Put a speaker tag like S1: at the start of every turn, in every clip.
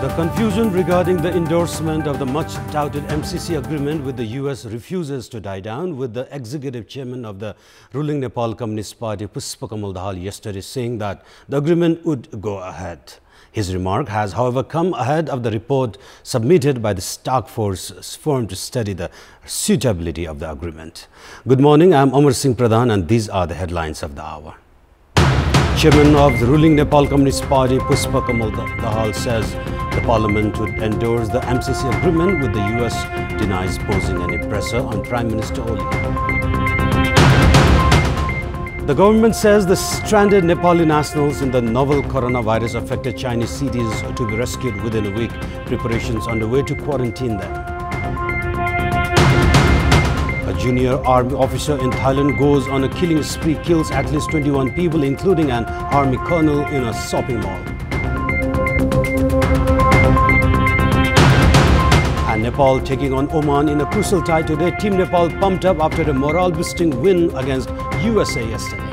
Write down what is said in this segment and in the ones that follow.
S1: The confusion regarding the endorsement of the much-touted MCC agreement with the US refuses to die down, with the executive chairman of the ruling Nepal Communist Party, Pushpakamal Dahal, yesterday saying that the agreement would go ahead. His remark has, however, come ahead of the report submitted by the task force formed to study the suitability of the agreement. Good morning, I am Amar Singh Pradhan and these are the headlines of the hour. Chairman of the ruling Nepal Communist Party, Pushpakamal Dahal, says the parliament would endorse the MCC agreement with the US, denies posing any pressure on Prime Minister Oli. The government says the stranded Nepali nationals in the novel coronavirus-affected Chinese cities to be rescued within a week. Preparations underway to quarantine them. A junior army officer in Thailand goes on a killing spree, kills at least 21 people, including an army colonel in a shopping mall. And Nepal taking on Oman in a crucial tie today. Team Nepal pumped up after a morale-boosting win against USA yesterday.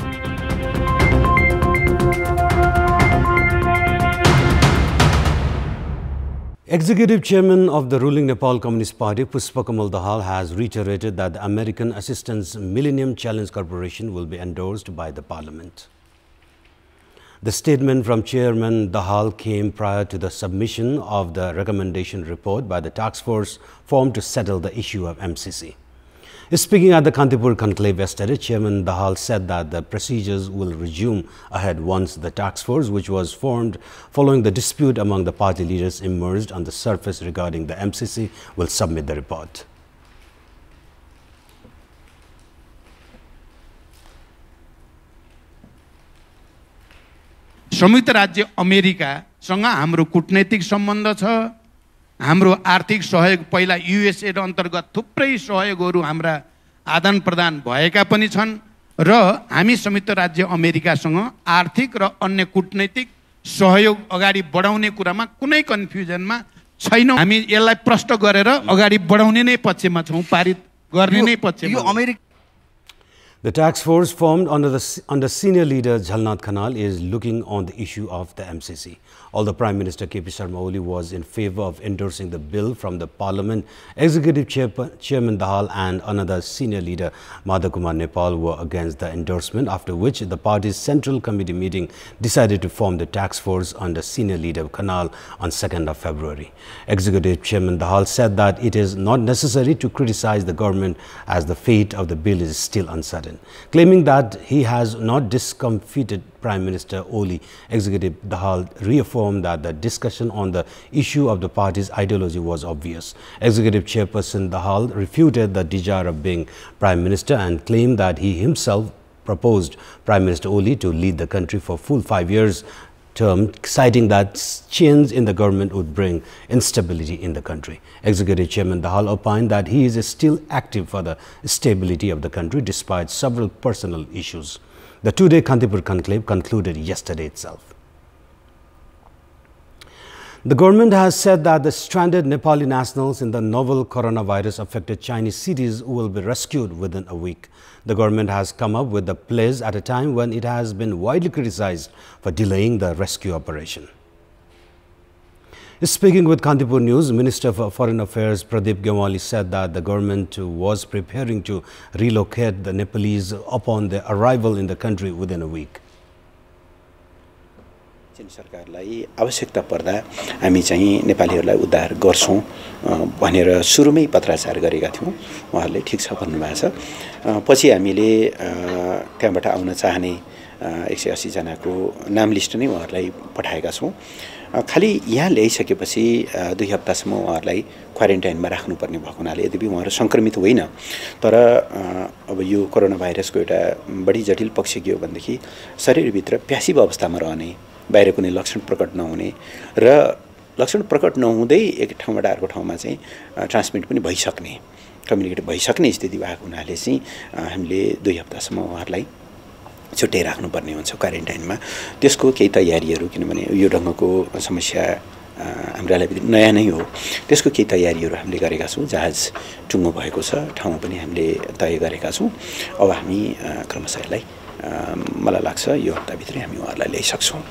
S1: Executive Chairman of the ruling Nepal Communist Party, Pushpakamal Dahal, has reiterated that the American Assistance Millennium Challenge Corporation will be endorsed by the Parliament. The statement from Chairman Dahal came prior to the submission of the recommendation report by the task force formed to settle the issue of MCC. Speaking at the Kantipur conclave yesterday, Chairman Dahal said that the procedures will resume ahead once the task force, which was formed following the dispute among the party leaders, emerged on the surface regarding the MCC, will submit the report.
S2: संयुक्त राज्य अमेरिकासँग हाम्रो कूटनैतिक सम्बन्ध छ, हाम्रो आर्थिक सहयोग पहिला USA अन्तर्गत थुप्रै सहयोगहरू हाम्रा आदान प्रदान भएका पनि छन् र हामी संयुक्त राज्य अमेरिकासँग आर्थिक र अन्य कूटनैतिक सहयोग अगाडि बढाउने कुरामा कुनै कन्फ्युजनमा छैनौं। हामी यसलाई प्रष्ट गरेर अगाडि बढाउने नै पक्षमा छौं, पारित गर्ने नै पक्षमा।
S1: The task force formed under senior leader Jhalnath Khanal is looking on the issue of the MCC. Although Prime Minister KP Sharma Oli was in favor of endorsing the bill from the Parliament, Executive Chairman Dahal and another senior leader Madhav Kumar Nepal were against the endorsement, after which the party's Central Committee meeting decided to form the task force under senior leader Khanal on 2nd of February. Executive Chairman Dahal said that it is not necessary to criticize the government as the fate of the bill is still uncertain. Claiming that he has not discomfited Prime Minister Oli, Executive Dahal reaffirmed that the discussion on the issue of the party's ideology was obvious. Executive Chairperson Dahal refuted the desire of being Prime Minister and claimed that he himself proposed Prime Minister Oli to lead the country for full 5 years term, citing that change in the government would bring instability in the country. Executive Chairman Dahal opined that he is still active for the stability of the country despite several personal issues. The two-day Kantipur conclave concluded yesterday itself. The government has said that the stranded Nepali nationals in the novel coronavirus-affected Chinese cities will be rescued within a week. The government has come up with the pledge at a time when it has been widely criticized for delaying the rescue operation. Speaking with Kantipur News, Minister for Foreign Affairs Pradeep Gewali said that the government was preparing to relocate the Nepalese upon their arrival in the country within a week.
S3: सरकारलाई आवश्यकता पर्दा हामी चाहिँ नेपालीहरूलाई उद्धार गर्छौं भनेर सुरुमै पत्राचार गरेका थियौं। उहाँहरूले ठीक छ भन्नुभएको छ। पछि हामीले त्यहाँबाट आउन चाहने 180 जनाको नाम लिस्ट नै उहाँहरूलाई पठाएका छौं। खाली यहाँ ल्याइसकेपछि 2 हप्तासम्म उहाँहरूलाई क्वारेन्टाइनमा राख्नुपर्ने भएको हुनाले यद्यपि उहाँहरू संक्रमित होइन, तर अब यो कोरोना भाइरसको एउटा बढी जटिल पक्ष के हो भनेदेखि शरीरभित्र प्यासिभ अवस्थामा रहने, बाहिर कुनै लक्षण प्रकट नहुने र लक्षण प्रकट नहुँदै एक ठाउँबाट अर्को ठाउँमा चाहिँ ट्रान्समिट पनि भइसक्ने, कम्युनिकेट भइसक्ने स्थिति भएको हुनाले चाहिँ हामीले 2 हप्तासम्म उहाँहरूलाई छुट्टै राख्नुपर्ने हुन्छ क्वारेन्टाइनमा। त्यसको केही तयारीहरू, किनभने यो ढङ्गको समस्या हाम्रो लागि नयाँ नै हो, त्यसको केही तयारीहरू हामीले गरेका छौं। जहाज टुङ्गो भएको छ, ठाउँ पनि हामीले तय गरेका छौं। अब हामी क्रमशः यसलाई मलाई लाग्छ यो हप्ताभित्रै हामी उहाँहरूलाई ल्याइसक्छौं।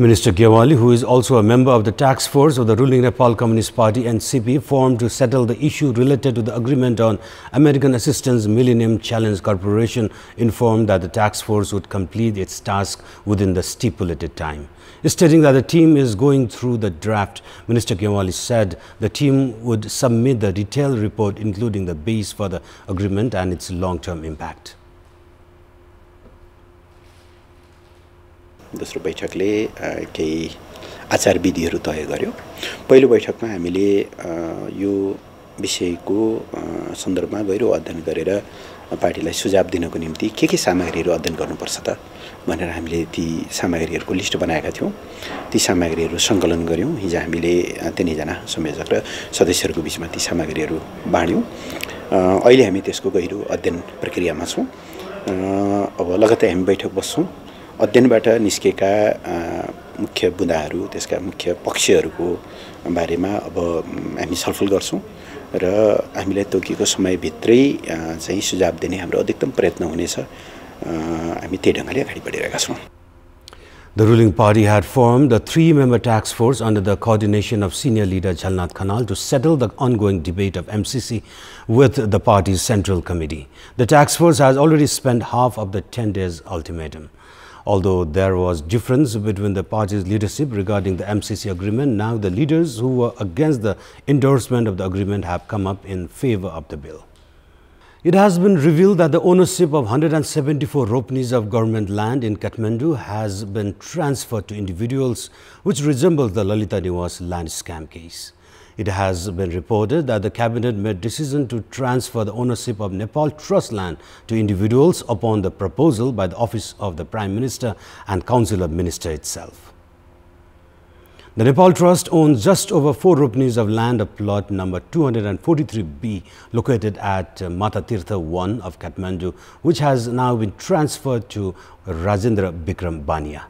S1: Minister Gyawali, who is also a member of the task force of the ruling Nepal Communist Party (NCP), formed to settle the issue related to the agreement on American Assistance Millennium Challenge Corporation, informed that the task force would complete its task within the stipulated time. Stating that the team is going through the draft, Minister Gyawali said the team would submit the detailed report including the base for the agreement and its long-term impact.
S3: दोस्रो बैठकले केही आचार विधिहरू तय गर्यो। पहिलो बैठकमा हामीले यो विषयको सन्दर्भमा गहिरो अध्ययन गरेर पार्टीलाई सुझाव दिनको निम्ति के सामग्रीहरू अध्ययन गर्नुपर्छ त भनेर हामीले ती सामग्रीहरूको लिस्ट बनाएका थियौं। ती सामग्रीहरू सङ्कलन गर्यौं। हिजो हामीले तीनैजना संयोजक र सदस्यहरूको बीचमा ती सामग्रीहरू बाँड्यौं। अहिले हामी त्यसको गहिरो अध्ययन प्रक्रियामा छौं। अब लगत्तै हामी बैठक बस्छौं। अध्ययनबाट निस्केका मुख्य बुँदाहरू, त्यसका मुख्य पक्षहरूको बारेमा अब हामी छलफल गर्छौं र हामीलाई तोकिएको समयभित्रै चाहिँ सुझाव दिने हाम्रो अधिकतम प्रयत्न हुनेछ। हामी त्यही ढंगले अगाडि बढिरहेका छौं।
S1: The ruling party had formed a 3-member task force under the coordination of senior leader Jhalnath Khanal to settle the ongoing debate of MCC with the party's central committee. The task force has already spent half of the 10 days ultimatum. Although there was difference between the party's leadership regarding the MCC agreement, now the leaders who were against the endorsement of the agreement have come up in favor of the bill. It has been revealed that the ownership of 174 ropenis of government land in Kathmandu has been transferred to individuals, which resembles the Lalita Niwas land scam case. It has been reported that the cabinet made decision to transfer the ownership of Nepal Trust land to individuals upon the proposal by the Office of the Prime Minister and Council of Ministers itself. The Nepal Trust owns just over 4 ropenis of land of plot number 243B located at Matatirtha 1 of Kathmandu, which has now been transferred to Rajendra Bikram Bania.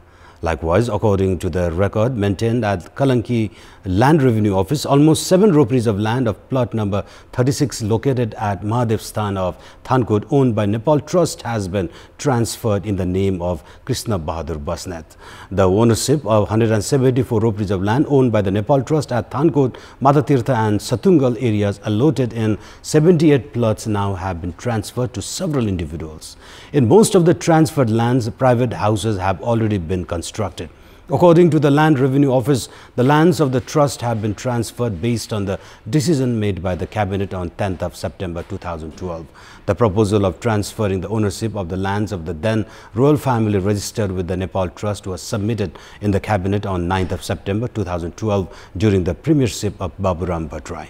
S1: Likewise, according to the record maintained at Kalanki Land Revenue Office, almost 7 ropenis of land of plot number 36 located at Mahadevsthan of Thankot owned by Nepal Trust has been transferred in the name of Krishna Bahadur Basnet. The ownership of 174 ropenis of land owned by the Nepal Trust at Thankot, Matatirtha and Satungal areas allotted in 78 plots now have been transferred to several individuals. In most of the transferred lands, private houses have already been constructed. According to the Land Revenue Office, the lands of the trust have been transferred based on the decision made by the Cabinet on 10th of September 2012. The proposal of transferring the ownership of the lands of the then royal family registered with the Nepal Trust was submitted in the Cabinet on 9th of September 2012 during the premiership of Baburam Bhattarai.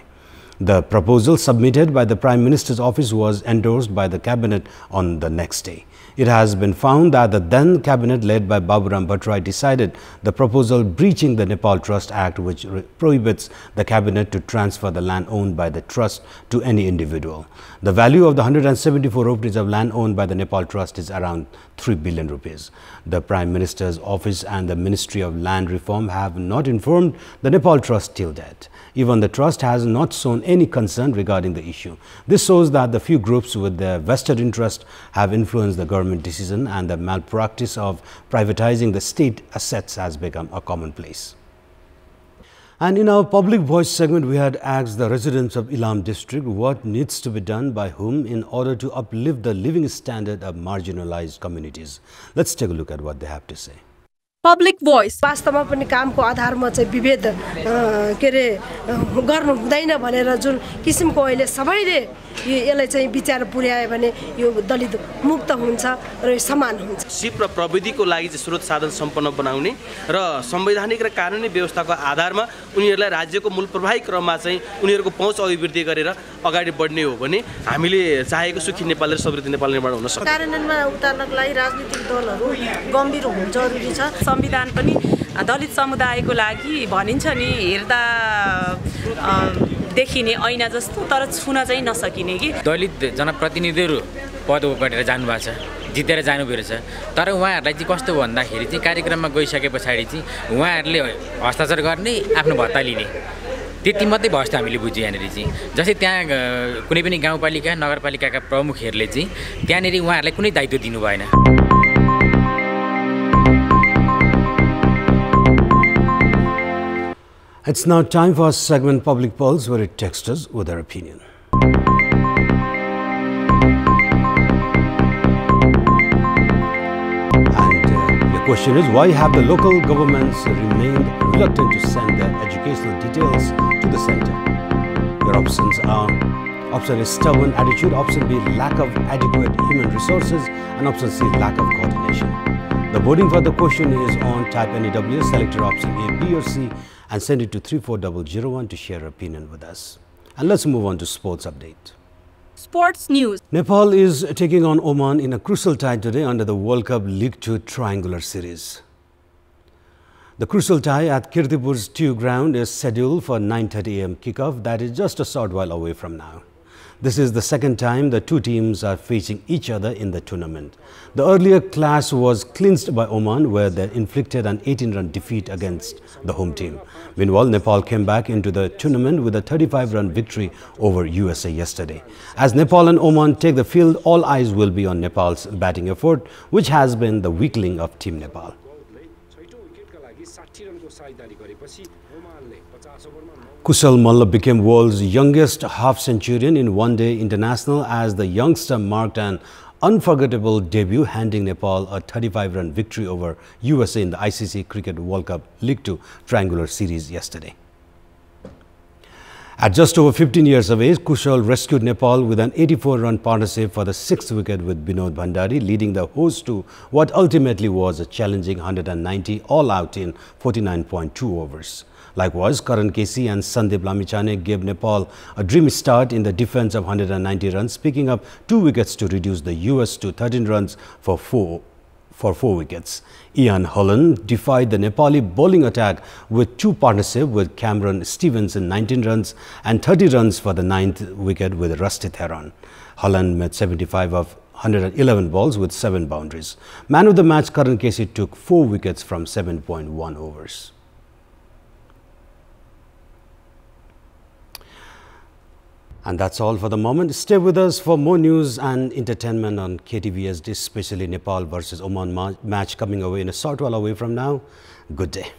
S1: The proposal submitted by the Prime Minister's office was endorsed by the Cabinet on the next day. It has been found that the then Cabinet led by Baburam Bhattarai decided the proposal breaching the Nepal Trust Act, which prohibits the Cabinet to transfer the land owned by the Trust to any individual. The value of the 174 ropenis of land owned by the Nepal Trust is around 3 billion rupees. The Prime Minister's office and the Ministry of Land Reform have not informed the Nepal Trust till date. Even the Trust has not shown any concern regarding the issue. This shows that the few groups with their vested interest have influenced the government decision, and the malpractice of privatizing the state assets has become a commonplace. And in our public voice segment, we had asked the residents of Ilam district what needs to be done by whom in order to uplift the living standard of marginalized communities. Let's take a look at what they have to say.
S4: Public voice वास्तवमा पनि कामको आधारमा चाहिँ विभेद के रे गर्नु हुँदैन भनेर जुन किसिमको अहिले सबैले यसलाई चाहिँ विचार पुर्याए भने यो दलित मुक्त हुन्छ र समान हुन्छ।
S5: सिप र प्रविधिको लागि चाहिँ स्रोत साधन सम्पन्न बनाउने र संवैधानिक र कानुनी व्यवस्थाको आधारमा उनीहरूलाई राज्यको मूल प्रवाही क्रममा चाहिँ उनीहरूको पहुँच अभिवृद्धि गरेर अगाडि बढ्ने हो भने हामीले चाहेको सुखी नेपाल र समृद्ध नेपाल निर्माण हुन सक्छ।
S6: कार्यान्वयनमा उतार्नको लागि राजनीतिक दलहरू गम्भीर हुनु जरुरी छ।
S7: संविधान पनि दलित समुदायको लागि भनिन्छ नि हेर्दा देखिने ऐना जस्तो तर छुन चाहिँ नसकिने कि
S8: दलित जनप्रतिनिधिहरू पद गरेर जानु भएको छ, जितेर जानु भएको छ। तर उहाँहरूलाई चाहिँ कस्तो भन्दाखेरि चाहिँ कार्यक्रममा गइसके पछाडि चाहिँ उहाँहरूले हस्ताक्षर गर्ने आफ्नो भत्ता लिने त्यति मात्रै भयो जस्तो हामीले बुझ्यौँ। यहाँनिर चाहिँ जस्तै त्यहाँ कुनै पनि गाउँपालिका नगरपालिकाका प्रमुखहरूले चाहिँ त्यहाँनिर उहाँहरूलाई कुनै दायित्व दिनु भएन।
S1: It's now time for our segment Public Pulse, where it texts us with their opinion. The question is, why have the local governments remained reluctant to send their educational details to the center? Your options are: option A, stubborn attitude; option B, lack of adequate human resources; and option C, lack of coordination. The voting for the question is on. Type NEWS, select your option A, B or C and send it to 34001 to share your opinion with us. And let's move on to sports update.
S9: Sports news.
S1: Nepal is taking on Oman in a crucial tie today under the World Cup League 2 triangular series. The crucial tie at Kantipur's Tew ground is scheduled for 9:30 a.m. kickoff, that is just a short while away from now. This is the second time the two teams are facing each other in the tournament. The earlier clash was clinched by Oman, where they inflicted an 18-run defeat against the home team. Meanwhile, Nepal came back into the tournament with a 35-run victory over USA yesterday. As Nepal and Oman take the field, all eyes will be on Nepal's batting effort, which has been the weakling of Team Nepal. Kushal Malla became world's youngest half-centurion in one-day international as the youngster marked an unforgettable debut, handing Nepal a 35-run victory over USA in the ICC Cricket World Cup League 2 triangular series yesterday. At just over 15 years of age, Kushal rescued Nepal with an 84-run partnership for the 6th wicket with Binod Bhandari, leading the host to what ultimately was a challenging 190 all-out in 49.2 overs. Likewise, Karan Kesi and Sandeep Lamichhane gave Nepal a dreamy start in the defense of 190 runs, picking up 2 wickets to reduce the US to 13 runs for 4 wickets. Ian Holland defied the Nepali bowling attack with 2 partnership with Cameron Stevenson 19 runs and 30 runs for the 9th wicket with Rusty Theron. Holland made 75 of 111 balls with 7 boundaries. Man of the match Karan Kesi took 4 wickets from 7.1 overs. And that's all for the moment. Stay with us for more news and entertainment on KTVSD, especially Nepal versus Oman match coming away in a short while away from now. Good day.